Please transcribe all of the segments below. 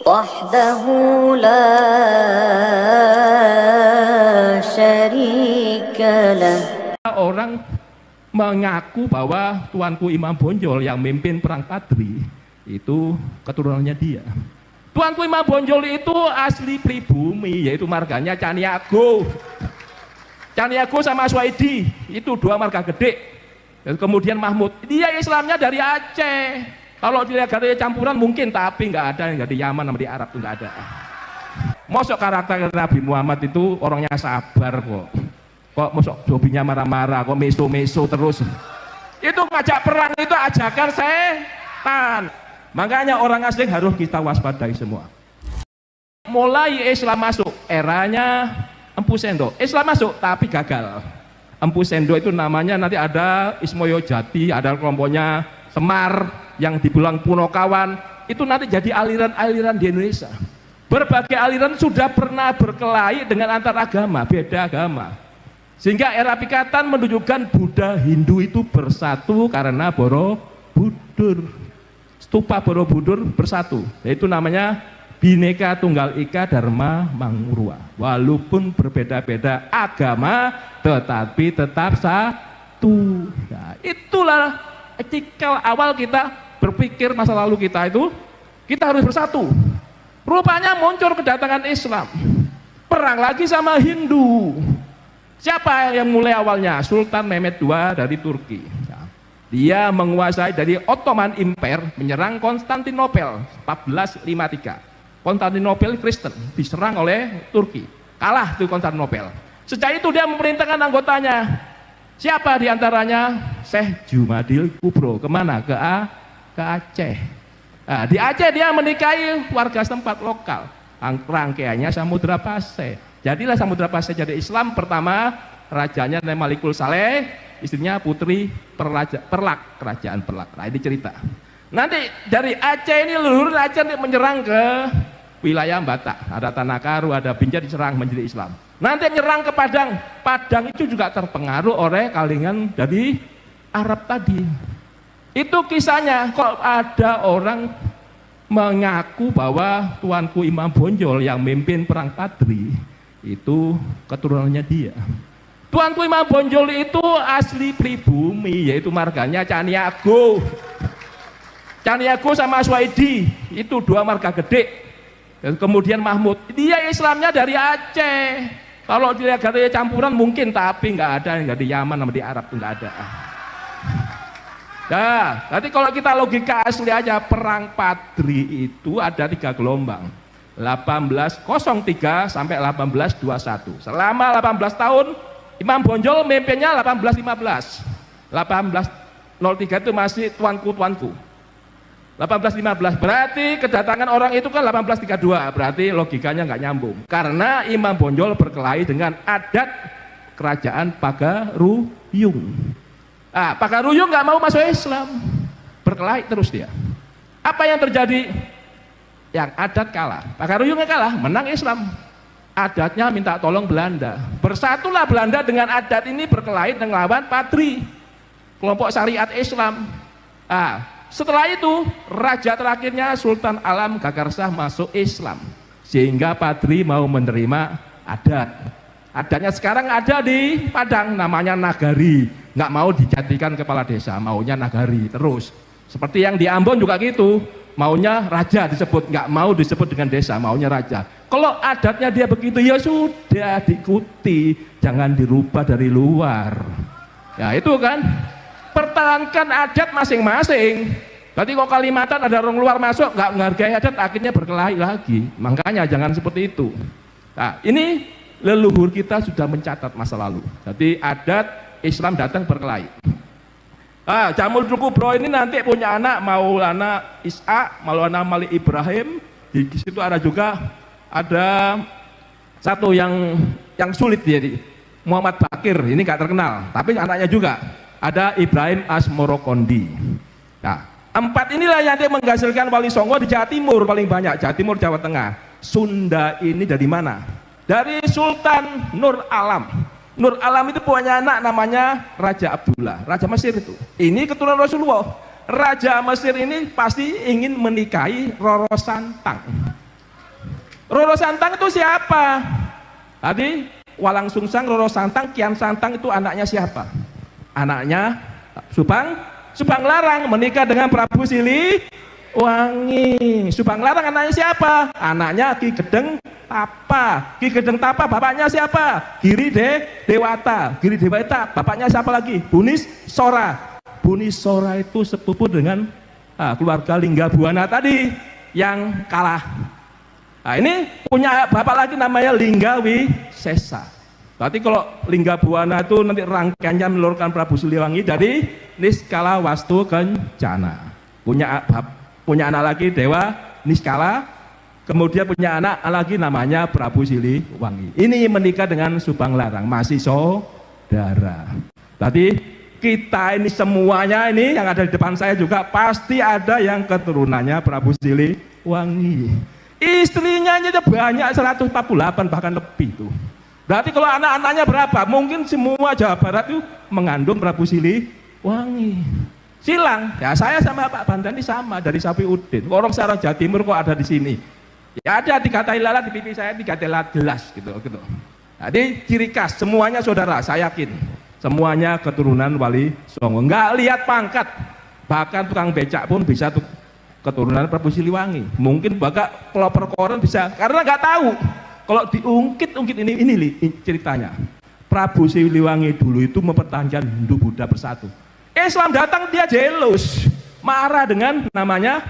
وحده لا شريك له. Orang mengaku bahwa tuanku Imam Bonjol yang mimpin perang Padri itu keturunannya dia. Tuanku Imam Bonjol itu asli pribumi, yaitu marganya Caniago. Caniago sama Swaidi itu dua marga gede. Dan kemudian Mahmud, dia Islamnya dari Aceh. Kalau dilihat dari campuran mungkin, tapi nggak ada yang dari Yaman sama di Arab itu nggak ada. Mosok karakter Nabi Muhammad itu orangnya sabar kok. Kok mosok hobinya marah-marah, kok meso-meso terus. Itu ngajak perang itu ajakan setan. Makanya orang asing harus kita waspadai semua. Mulai Islam masuk, eranya Empu Sendo. Islam masuk tapi gagal. Empu Sendo itu namanya nanti ada Ismoyo Jati, ada kelompoknya Semar yang dibilang Punokawan. Itu nanti jadi aliran-aliran di Indonesia. Berbagai aliran sudah pernah berkelahi dengan antar agama, beda agama. Sehingga era Pikatan menunjukkan Buddha Hindu itu bersatu karena Borobudur. Stupa Borobudur bersatu. Yaitu namanya Bhinneka Tunggal Ika Dharma Mangurwa. Walaupun berbeda-beda agama, tetapi tetap satu. Nah, itulah etikal awal kita berpikir masa lalu kita itu, kita harus bersatu. Rupanya muncul kedatangan Islam. Perang lagi sama Hindu. Siapa yang mulai awalnya? Sultan Mehmed II dari Turki. Dia menguasai dari Ottoman Empire, menyerang Konstantinopel 1453. Konstantinopel Kristen diserang oleh Turki. Kalah itu Konstantinopel. Sejak itu dia memerintahkan anggotanya. Siapa diantaranya? Syekh Jumadil Kubro. Kemana? Ke Aceh. Nah, di Aceh dia menikahi warga setempat lokal. Rangkaiannya Samudra Pasai. Jadilah Samudra Pasai jadi Islam. Pertama rajanya Malikul Saleh, istrinya Putri Perlak, kerajaan Perlak. Nah ini cerita. Nanti dari Aceh ini leluhur Aceh menyerang ke wilayah Batak. Ada Tanakaru, ada Binjai diserang menjadi Islam. Nanti menyerang ke Padang. Padang itu juga terpengaruh oleh kalangan dari Arab tadi. Itu kisahnya. Kok ada orang mengaku bahwa tuanku Imam Bonjol yang mimpin perang Padri itu keturunannya dia. Tuanku Imam Bonjol itu asli pribumi, yaitu marganya Caniago. Caniago sama Swaidi itu dua marga gede. Dan kemudian Mahmud, dia Islamnya dari Aceh. Kalau dilihat dari campuran mungkin, tapi nggak ada yang dari Yaman sama di Arab itu nggak ada. Nah, nanti kalau kita logika asli aja, perang Padri itu ada 3 gelombang. 1803 sampai 1821. Selama 18 tahun Imam Bonjol mimpinnya 1815. 1803 itu masih tuanku. 1815 berarti kedatangan orang itu kan 1832, berarti logikanya nggak nyambung. Karena Imam Bonjol berkelahi dengan adat kerajaan Pagaruyung. Pagaruyung nggak mau masuk Islam, berkelahi terus dia. Apa yang terjadi? Yang adat kalah, Pagaruyungnya kalah, menang Islam. Adatnya minta tolong Belanda. Bersatulah Belanda dengan adat ini berkelahi dengan lawan Padri, kelompok syariat Islam. Setelah itu raja terakhirnya Sultan Alam Gagarsah masuk Islam, sehingga Padri mau menerima adat. Adatnya sekarang ada di Padang, namanya Nagari. Nggak mau dijadikan kepala desa, maunya Nagari terus. Seperti yang di Ambon juga gitu, maunya raja disebut, nggak mau disebut dengan desa, maunya raja. Kalau adatnya dia begitu, ya sudah diikuti, jangan dirubah dari luar. Ya itu kan, pertahankan adat masing-masing. Berarti kalau Kalimantan ada orang luar masuk, nggak menghargai adat, akhirnya berkelahi lagi. Makanya jangan seperti itu. Nah, ini leluhur kita sudah mencatat masa lalu. Jadi adat Islam datang berkelahi. Jamul Kubro ini nanti punya anak Maulana Ishak, Maulana Malik Ibrahim. Di situ ada juga ada satu yang sulit jadi Muhammad Bakir, ini nggak terkenal, tapi anaknya juga ada Ibrahim Asmorokondi. Nah, 4 inilah yang nanti menghasilkan Wali Songo di Jawa Timur paling banyak. Jawa Timur, Jawa Tengah. Sunda ini dari mana? Dari Sultan Nur Alam. Nur Alam itu punya anak namanya Raja Abdullah, Raja Mesir itu. Ini keturunan Rasulullah. Raja Mesir ini pasti ingin menikahi Roro Santang. Roro Santang itu siapa? Tadi Walang Sungsang, Roro Santang, Kian Santang itu anaknya siapa? Anaknya Subang Larang menikah dengan Prabu Siliwangi. Subang Larang anaknya siapa? Anaknya Ki Gedeng Tapa. Ki Gedeng Tapa bapaknya siapa? Dewata. Giri Dewata bapaknya siapa lagi? Bunis Sora. Bunis Sora itu sepupu dengan keluarga Linggabuana tadi yang kalah. Nah, ini punya bapak lagi namanya Linggawi Sesa. Berarti kalau Linggabuana itu nanti rangkaiannya menelurkan Prabu Siliwangi dari Niskala Wastu Kencana. Punya anak lagi Dewa Niskala, kemudian punya anak lagi namanya Prabu Siliwangi. Ini menikah dengan Subang Larang, masih saudara. Tadi kita ini semuanya ini yang ada di depan saya juga pasti ada yang keturunannya Prabu Siliwangi. Istrinya aja banyak 148 bahkan lebih tuh. Berarti kalau anak-anaknya berapa? Mungkin semua Jawa Barat itu mengandung Prabu Siliwangi. Silang, ya saya sama Pak Bandani sama dari Sapiudin. Orang sekarang Jawa Timur kok ada di sini? Ya ada 3 lalat di pipi saya, 3 gelas gitu. Jadi ciri khas semuanya saudara, saya yakin semuanya keturunan Wali Songo. Enggak lihat pangkat, bahkan tukang becak pun bisa keturunan Prabu Siliwangi. Mungkin bahkan pelopor koran bisa, karena nggak tahu. Kalau diungkit ini ceritanya. Prabu Siliwangi dulu itu mempertahankan Hindu Buddha bersatu. Islam datang dia jealous, marah dengan namanya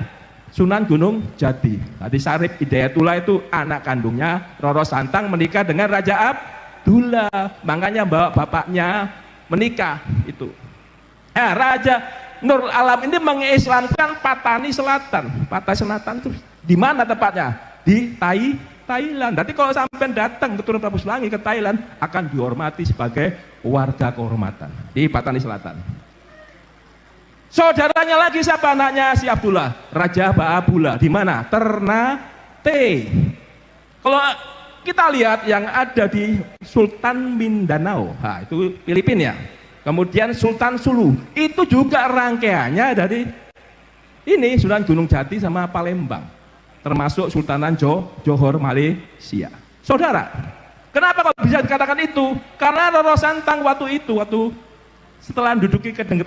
Sunan Gunung Jati. Tadi Sarip Hidayatullah itu anak kandungnya Roro Santang menikah dengan Raja Abdullah, makanya bawa bapaknya menikah itu. Raja Nurul Alam ini mengislamkan Patani Selatan. Patani Selatan itu di mana tepatnya? Di Thailand. Nanti kalau sampai datang keturunan Prabu Siliwangi ke Thailand akan dihormati sebagai warga kehormatan di Patani Selatan. Saudaranya lagi siapa anaknya si Abdullah? Raja Baabula. Di mana? Ternate. Kalau kita lihat yang ada di Sultan Mindanao, itu Filipina ya. Kemudian Sultan Sulu, itu juga rangkaiannya dari ini Sunan Gunung Jati sama Palembang, termasuk Sultanan Johor Malaysia. Saudara, kenapa kok bisa dikatakan itu? Karena Roro Santang waktu setelah menduduki Gedeng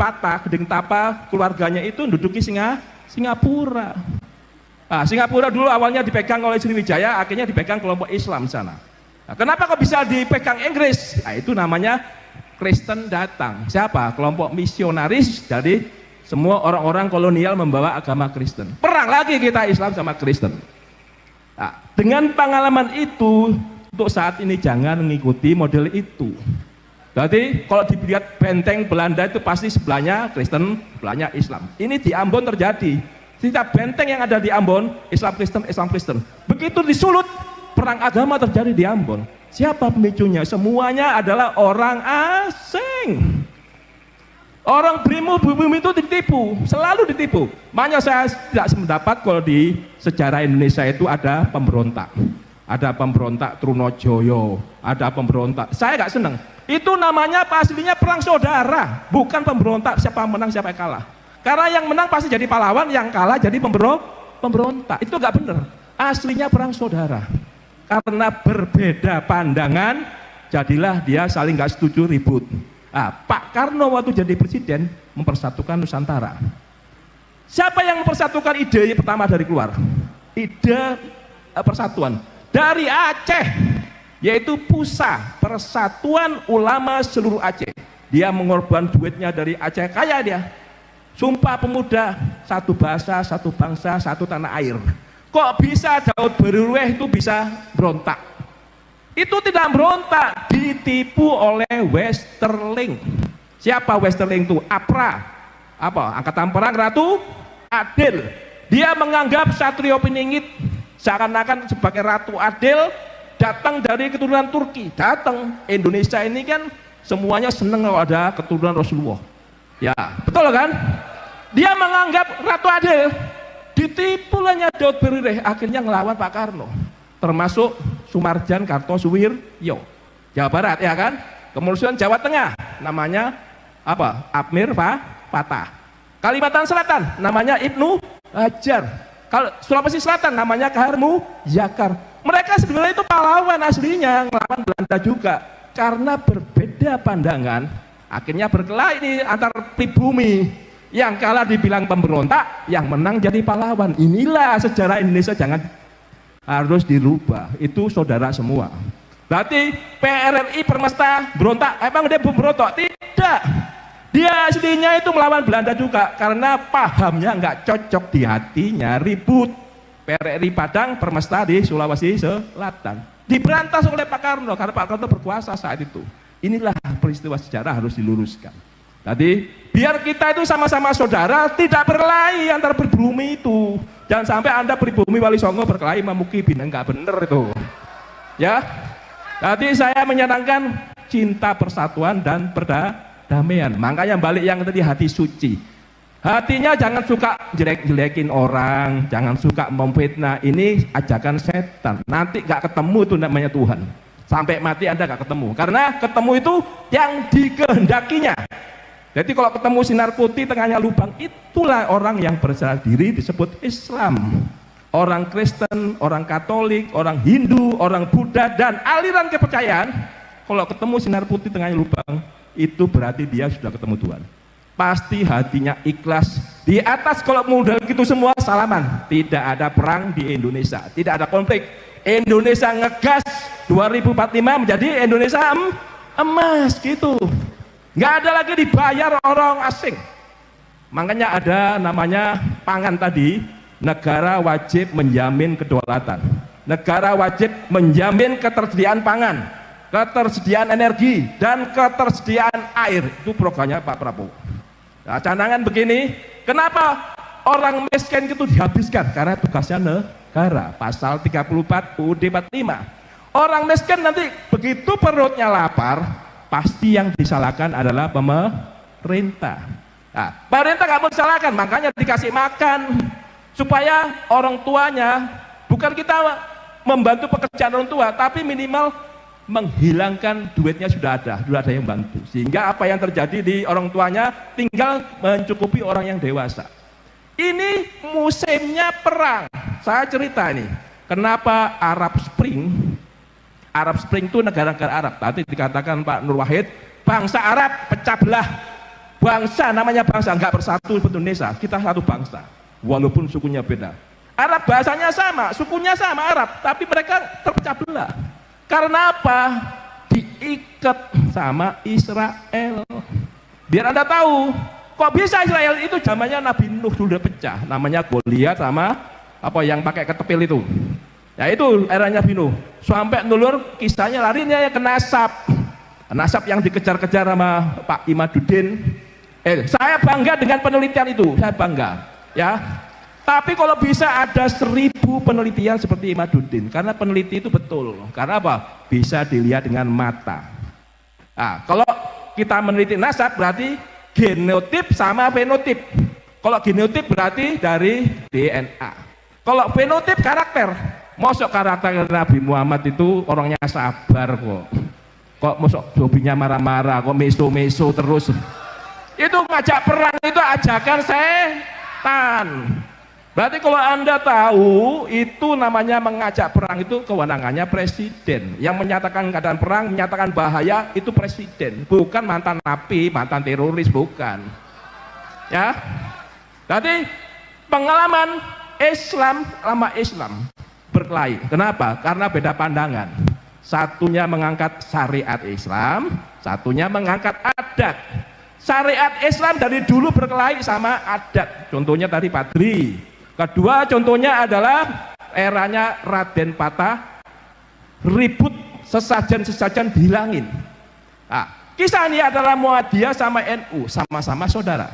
Tapa, keluarganya itu menduduki Singapura. Singapura dulu awalnya dipegang oleh Sriwijaya, akhirnya dipegang kelompok Islam sana. Kenapa kok bisa dipegang Inggris? Itu namanya Kristen datang. Siapa? Kelompok misionaris dari semua orang-orang kolonial membawa agama Kristen. Perang lagi kita Islam sama Kristen. Dengan pengalaman itu, untuk saat ini jangan mengikuti model itu. Jadi kalau dilihat benteng Belanda itu pasti sebelahnya Kristen, sebelahnya Islam. Ini di Ambon terjadi. Setiap benteng yang ada di Ambon, Islam Kristen. Begitu disulut, perang agama terjadi di Ambon. Siapa pemicunya? Semuanya adalah orang asing. Orang pribumi itu ditipu, selalu ditipu. Makanya saya tidak sependapat kalau di sejarah Indonesia itu ada pemberontak. Ada pemberontak Trunojoyo, ada pemberontak. Saya nggak senang. Itu namanya aslinya perang saudara, bukan pemberontak siapa menang siapa yang kalah. Karena yang menang pasti jadi pahlawan, yang kalah jadi pemberontak. Itu nggak benar. Aslinya perang saudara. Karena berbeda pandangan, jadilah dia saling nggak setuju ribut. Pak Karno waktu jadi presiden mempersatukan Nusantara. Siapa yang mempersatukan ide pertama dari keluar? Ide persatuan dari Aceh, yaitu PUSA, Persatuan Ulama Seluruh Aceh. Dia mengorbankan duitnya dari Aceh, kaya dia. Sumpah Pemuda, satu bahasa, satu bangsa, satu tanah air. Kok bisa Daud Beruleh itu bisa berontak? Itu tidak berontak, ditipu oleh Westerling. Siapa Westerling itu? APRA, Angkatan Perang Ratu Adil. Dia menganggap Satrio Piningit seakan-akan sebagai Ratu Adil, datang dari keturunan Turki. Datang Indonesia ini kan semuanya senang kalau ada keturunan Rasulullah. Ya, betul kan? Dia menganggap Ratu Adil, ditipulahnya Daud Beruleh, akhirnya ngelawan Pak Karno. Termasuk Sumarjan Kartosuwiryo, Jawa Barat ya kan. Kemudian Jawa Tengah namanya Amir Fatah. Kalimantan Selatan namanya Ibnu Hajar. Kalau Sulawesi Selatan namanya Kaharmu Jakar. Mereka sebenarnya itu pahlawan aslinya, ngelawan Belanda juga. Karena berbeda pandangan, akhirnya berkelahi ini antar pribumi. Yang kalah dibilang pemberontak, yang menang jadi pahlawan. Inilah sejarah Indonesia, jangan harus dirubah. Itu saudara semua. Berarti PRRI Permesta berontak, emang dia berontak? Tidak. Dia aslinya itu melawan Belanda juga karena pahamnya nggak cocok di hatinya, ribut. PRRI Padang Permesta di Sulawesi Selatan diberantas oleh Pak Karno karena Pak Karno berkuasa saat itu. Inilah peristiwa sejarah harus diluruskan. Tadi biar kita itu sama-sama saudara, tidak berkelahi antar pribumi itu. Jangan sampai Anda pribumi Wali Songo berkelahi Mamuki Bineng, nggak bener itu. Ya. Tadi saya menyenangkan cinta persatuan dan perdamaian. Makanya balik yang tadi hati suci. Hatinya jangan suka jelek-jelekin orang, jangan suka memfitnah. Ini ajakan setan. Nanti gak ketemu itu namanya Tuhan. Sampai mati Anda gak ketemu. Karena ketemu itu yang dikehendakinya. Jadi kalau ketemu sinar putih tengahnya lubang, itulah orang yang berserah diri disebut Islam. Orang Kristen, orang Katolik, orang Hindu, orang Buddha, dan aliran kepercayaan, kalau ketemu sinar putih tengahnya lubang, itu berarti dia sudah ketemu Tuhan. Pasti hatinya ikhlas. Di atas kalau mudah gitu semua salaman. Tidak ada perang di Indonesia, tidak ada konflik. Indonesia ngegas 2045 menjadi Indonesia emas gitu. Nggak ada lagi dibayar orang asing. Makanya ada namanya pangan tadi. Negara wajib menjamin kedaulatan. Negara wajib menjamin ketersediaan pangan, ketersediaan energi, dan ketersediaan air. Itu programnya Pak Prabowo. Nah, canangan begini, kenapa orang miskin itu dihabiskan? Karena tugasnya negara. Pasal 34 UUD 45. Orang miskin nanti begitu perutnya lapar, pasti yang disalahkan adalah pemerintah. Nah, pemerintah nggak mau disalahkan, makanya dikasih makan. Supaya orang tuanya, bukan kita membantu pekerjaan orang tua, tapi minimal menghilangkan duitnya sudah ada yang bantu. Sehingga apa yang terjadi di orang tuanya tinggal mencukupi orang yang dewasa. Ini musimnya perang. Saya cerita ini, kenapa Arab Spring itu negara-negara Arab. Tadi dikatakan Pak Nur Wahid, bangsa Arab pecah belah. Bangsa namanya bangsa, nggak bersatu seperti Indonesia. Kita satu bangsa. Walaupun sukunya beda. Arab bahasanya sama, sukunya sama Arab, tapi mereka terpecah belah. Karena apa? Diikat sama Israel. Biar Anda tahu, kok bisa Israel itu zamannya Nabi Nuh sudah pecah. Namanya Goliat sama apa yang pakai ketepil itu. Ya itu eranya Nabi Nuh. Sampai nulur kisahnya larinya ke Nasab. Nasab yang dikejar-kejar sama Pak Imaduddin. Saya bangga dengan penelitian itu, saya bangga. Ya, tapi kalau bisa ada 1000 penelitian seperti Imaduddin, karena peneliti itu betul. Karena apa? Bisa dilihat dengan mata. Nah, kalau kita meneliti nasab berarti genotip sama fenotip. Kalau genotip berarti dari DNA. Kalau fenotip karakter. Mosok karakter Nabi Muhammad itu orangnya sabar kok. Kok mosok hobinya marah-marah, kok meso-meso terus. Itu ngajak perang itu ajakan setan. Berarti kalau Anda tahu itu namanya mengajak perang, itu kewenangannya presiden. Yang menyatakan keadaan perang, menyatakan bahaya itu presiden, bukan mantan napi, mantan teroris, bukan. Ya. Jadi pengalaman Islam berkelahi. Kenapa? Karena beda pandangan. Satunya mengangkat syariat Islam, satunya mengangkat adat. Syariat Islam dari dulu berkelahi sama adat. Contohnya tadi Padri. Kedua contohnya adalah eranya Raden Patah, ribut sesajen-sesajen dihilangin. Nah, kisah ini adalah Muhammadiyah sama NU, sama-sama saudara.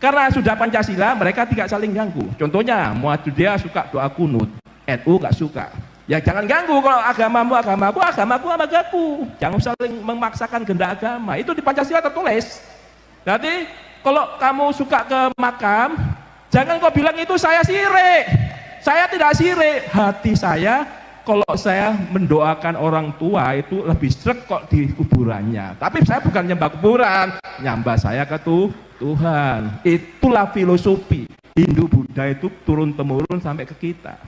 Karena sudah Pancasila, mereka tidak saling ganggu. Contohnya Muhammadiyah suka doa kunut, NU gak suka. Ya jangan ganggu, kalau agamamu agamaku, agamaku agamaku. Jangan saling memaksakan kehendak agama. Itu di Pancasila tertulis. Jadi kalau kamu suka ke makam, jangan kau bilang itu saya sirik. Saya tidak sirik. Hati saya kalau saya mendoakan orang tua itu lebih sreg kok di kuburannya. Tapi saya bukan nyembah kuburan, nyembah saya ke Tuhan. Itulah filosofi. Hindu Buddha itu turun temurun sampai ke kita.